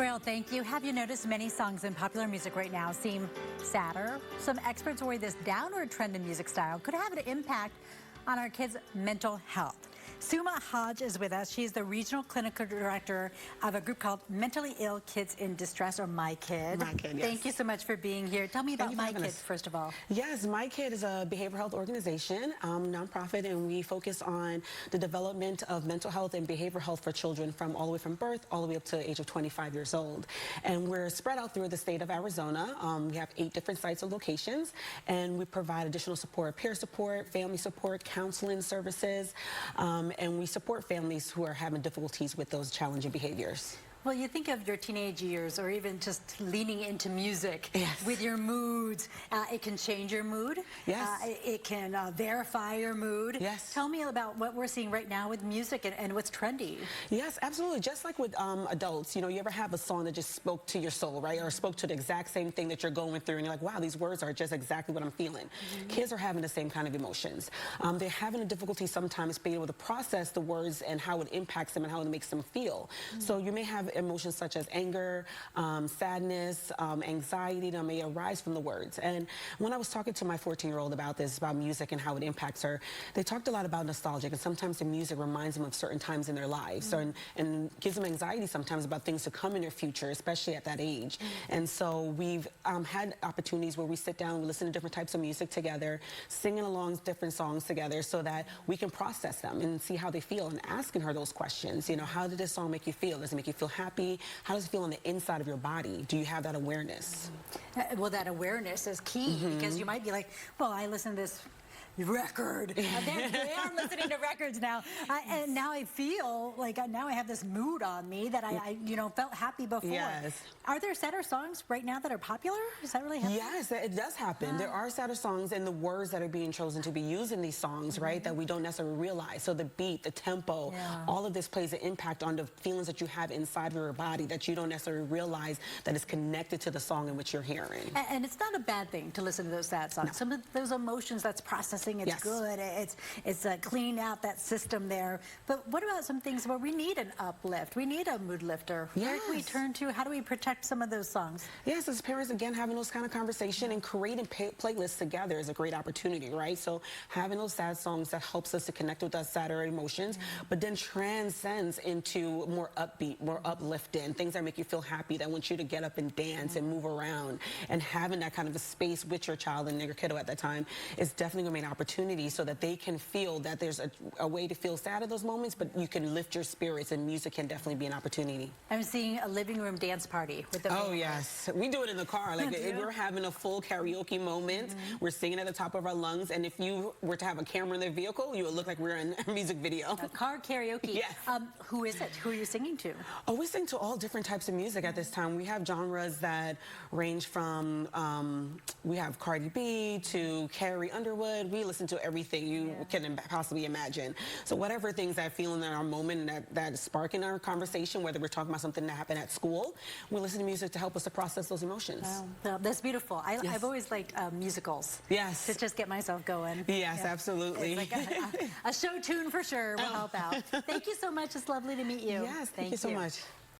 Well, thank you. Have you noticed many songs in popular music right now seem sadder? Some experts worry this downward trend in music style could have an impact on our kids' mental health. Suma Hodge is with us. She's the regional clinical director of a group called Mentally Ill Kids in Distress, or M.I.K.I.D. M.I.K.I.D, yes. Thank you so much for being here. Tell me about M.I.K.I.D, first of all. Yes, M.I.K.I.D is a behavioral health organization, nonprofit, and we focus on the development of mental health and behavioral health for children from all the way from birth all the way up to the age of 25 years old. And we're spread out through the state of Arizona. We have 8 different sites or locations, and we provide additional support, peer support, family support, counseling services, and we support families who are having difficulties with those challenging behaviors. Well, you think of your teenage years or even just leaning into music with your moods. It can change your mood. Yes. It can verify your mood. Yes. Tell me about what we're seeing right now with music and what's trendy. Yes, absolutely. Just like with adults, you know, you ever have a song that just spoke to your soul, right? Or spoke to the exact same thing that you're going through, and you're like, wow, these words are just exactly what I'm feeling. Kids are having the same kind of emotions. They're having a difficulty sometimes being able to process the words and how it impacts them and how it makes them feel. So you may have emotions such as anger, sadness, anxiety that may arise from the words. And when I was talking to my 14-year-old about this, about music and how it impacts her, they talked a lot about nostalgia, and sometimes the music reminds them of certain times in their lives, and gives them anxiety sometimes about things to come in their future, especially at that age. And so we've had opportunities where we sit down, we listen to different types of music together, singing along different songs together so that we can process them and see how they feel, and asking her those questions. You know, how did this song make you feel? Does it make you feel happy? How does it feel on the inside of your body? Do you have that awareness? Well, that awareness is key, because you might be like, well, I listen to this record. They are listening to records now, and now I feel like now I have this mood on me that I you know, felt happy before. Yes. Are there sadder songs right now that are popular? Is that really happening? Yes, it does happen. There are sadder songs, and the words that are being chosen to be used in these songs, right, that we don't necessarily realize. So the beat, the tempo, all of this plays an impact on the feelings that you have inside of your body that you don't necessarily realize that is connected to the song in which you're hearing. And it's not a bad thing to listen to those sad songs. No. Some of those emotions, that's processing. It's good. It's clean out that system there. But what about some things where we need an uplift? We need a mood lifter. Where can we turn to? How do we protect some of those songs? Yes, as parents, again, having those kind of conversation and creating playlists together is a great opportunity, right? So having those sad songs that helps us to connect with those sadder emotions, but then transcends into more upbeat, more uplifting, things that make you feel happy, that want you to get up and dance and move around. And having that kind of a space with your child and your kiddo at that time is definitely going to be an opportunity so that they can feel that there's a way to feel sad at those moments, but you can lift your spirits, and music can definitely be an opportunity. I'm seeing a living room dance party with the family. Yes, we do it in the car. Like if we're having a full karaoke moment, we're singing at the top of our lungs, and if you were to have a camera in the vehicle, you would look like we're in a music video. A car karaoke. Yes. Who is it? Who are you singing to? Oh, we sing to all different types of music at this time. We have genres that range from we have Cardi B to Carrie Underwood. We listen to everything you can possibly imagine. So whatever things that feel in our moment and that spark in our conversation, whether we're talking about something that happened at school, we listen to music to help us to process those emotions. Wow. That's beautiful. I've always liked musicals. Yes. To just get myself going. Yes, absolutely. It's like a show tune for sure will help out. Thank you so much. It's lovely to meet you. Yes, thank you so much.